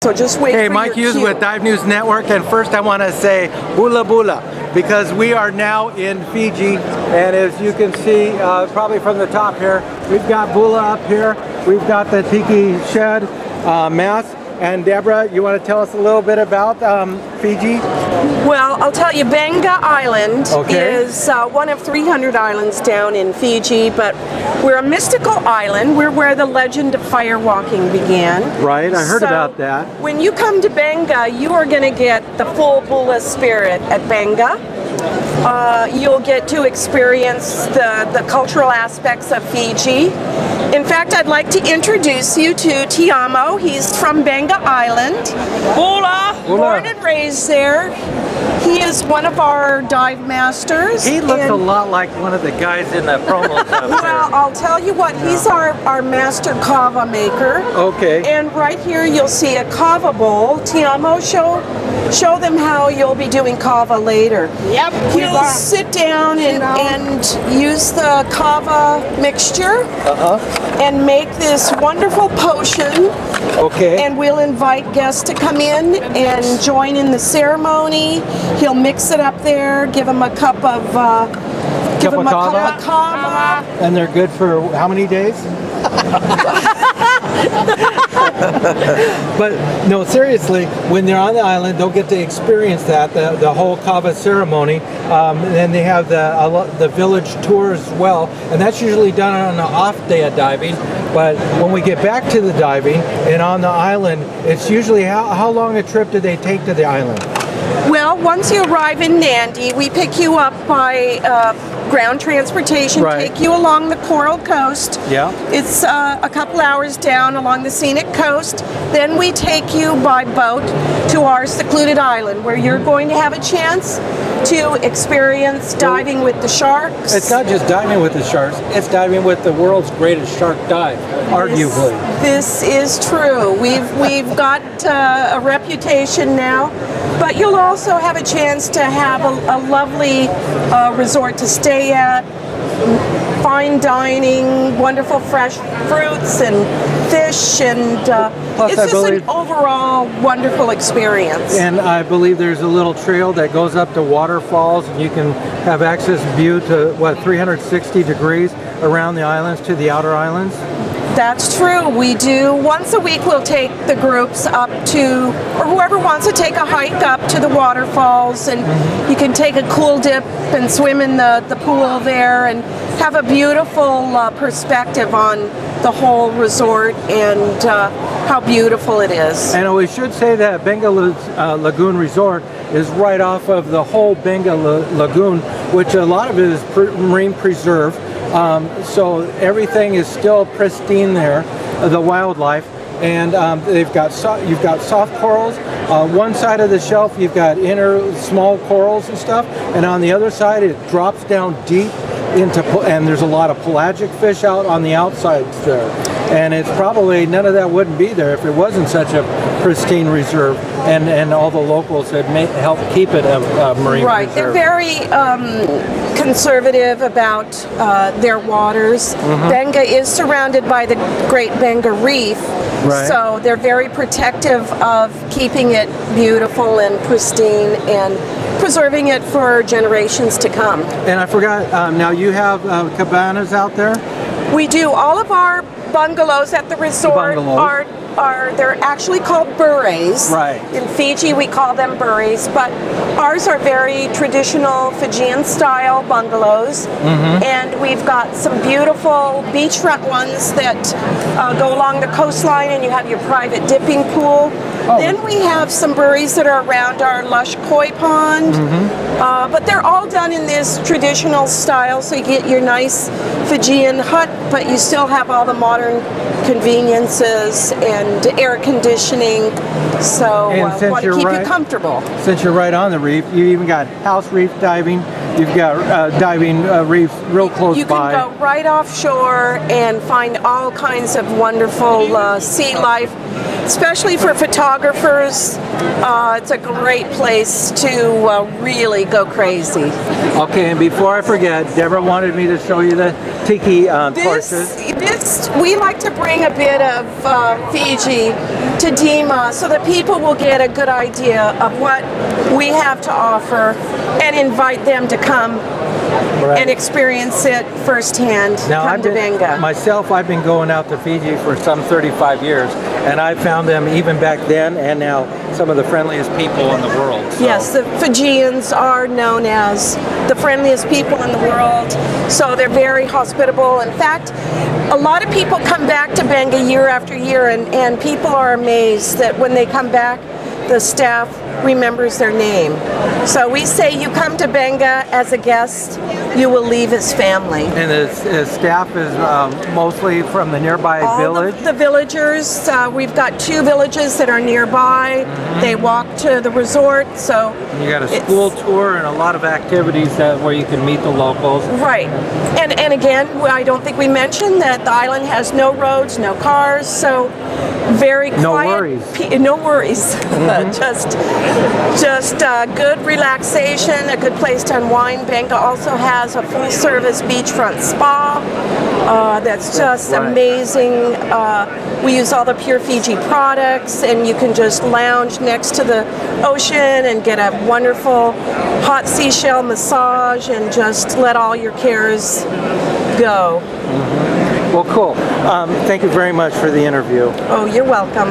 So just wait Hey, for Mike your Hughes cue. with Dive News Network, and first I want to say bula bula, because we are now in Fiji, and as you can see, probably from the top here, we've got bula up here, we've got the tiki shed mast. And Deborah, you want to tell us a little bit about Fiji? Well, I'll tell you, Beqa Island is one of 300 islands down in Fiji, but we're a mystical island. We're where the legend of fire walking began. Right, I heard about that. When you come to Beqa, you are going to get the full bula spirit at Beqa. You'll get to experience the cultural aspects of Fiji. In fact, I'd like to introduce you to Tiamo. He's from Beqa Island. Bula! Born and raised there. He is one of our dive masters. He looks a lot like one of the guys in the promos. Well, I'll tell you what, he's our master kava maker. Okay. And right here you'll see a kava bowl. Tiamo, show them how you'll be doing kava later. Yep. He'll sit down and use the kava mixture and make this wonderful potion. Okay. And we'll invite guests to come in and join in the ceremony. He'll mix it up there, give them a cup of kava. And they're good for how many days? But no, seriously, when they're on the island, they'll get to experience that, the whole kava ceremony. And then they have the village tour as well, and that's usually done on an off day of diving. But when we get back to the diving and on the island, it's usually how long a trip do they take to the island? Well, once you arrive in Nandi, we pick you up by ground transportation, take you along the Coral Coast. Yeah. It's a couple hours down along the scenic coast. Then we take you by boat to our secluded island, where you're going to have a chance to experience diving with the sharks. It's not just diving with the sharks, it's diving with the world's greatest shark dive, arguably. This is true. We've got a reputation now, but you'll also have a chance to have a lovely resort to stay at, fine dining, wonderful fresh fruits and fish, and it's just an overall wonderful experience. And I believe there's a little trail that goes up to waterfalls, and you can have access view to 360 degrees around the islands to the outer islands. That's true. We do. Once a week we'll take the groups up to, or whoever wants to take a hike up to the waterfalls, and you can take a cool dip and swim in the pool there and have a beautiful perspective on the whole resort and how beautiful it is. And we should say that Beqa Lagoon Resort is right off of the whole Beqa Lagoon, which a lot of it is marine preserve. So everything is still pristine there, the wildlife, and you've got soft corals. One side of the shelf you've got small corals and stuff, and on the other side it drops down deep and there's a lot of pelagic fish out on the outsides there. And it's probably, none of that wouldn't be there if it wasn't such a pristine reserve, and all the locals had helped keep it a marine reserve. They're very conservative about their waters. Beqa is surrounded by the Great Beqa Reef, so they're very protective of keeping it beautiful and pristine and preserving it for generations to come. And I forgot, now you have cabanas out there? We do. All of our bungalows at the resort they're actually called bures. Right. In Fiji we call them bures, but ours are very traditional Fijian style bungalows, and we've got some beautiful beachfront ones that go along the coastline, and you have your private dipping pool. Then we have some bures that are around our lush koi pond, but they're all done in this traditional style, so you get your nice Fijian hut, but you still have all the modern conveniences and air conditioning, so want to keep you comfortable. Since you're right on the reef, you even got house reef diving, you've got diving reef real close by. You can go right offshore and find all kinds of wonderful sea life, especially for photographers. It's a great place to really go crazy. Okay, and before I forget, Deborah wanted me to show you the tiki torches. This we like to bring a bit of Fiji to DEMA so that people will get a good idea of what we have to offer and invite them to come and experience it firsthand. Now, Come to Beqa. Myself, I've been going out to Fiji for some 35 years, and I found them even back then and now some of the friendliest people in the world. So. Yes, the Fijians are known as the friendliest people in the world, so they're very hospitable. In fact, a lot of people come back to Beqa year after year, and people are amazed that when they come back, the staff remembers their name. So we say you come to Beqa as a guest, you will leave as family. And the staff is mostly from the nearby village? The villagers, we've got 2 villages that are nearby. Mm-hmm. They walk to the resort, so... You got a school tour and a lot of activities where you can meet the locals. Right. And again, I don't think we mentioned that the island has no roads, no cars, so very quiet. No worries. No worries. Mm-hmm. Just good relaxation, a good place to unwind. Beqa also has a full-service beachfront spa that's just amazing. We use all the pure Fiji products, and you can just lounge next to the ocean and get a wonderful hot seashell massage and just let all your cares go. Mm-hmm. Well, cool. Thank you very much for the interview. Oh, you're welcome.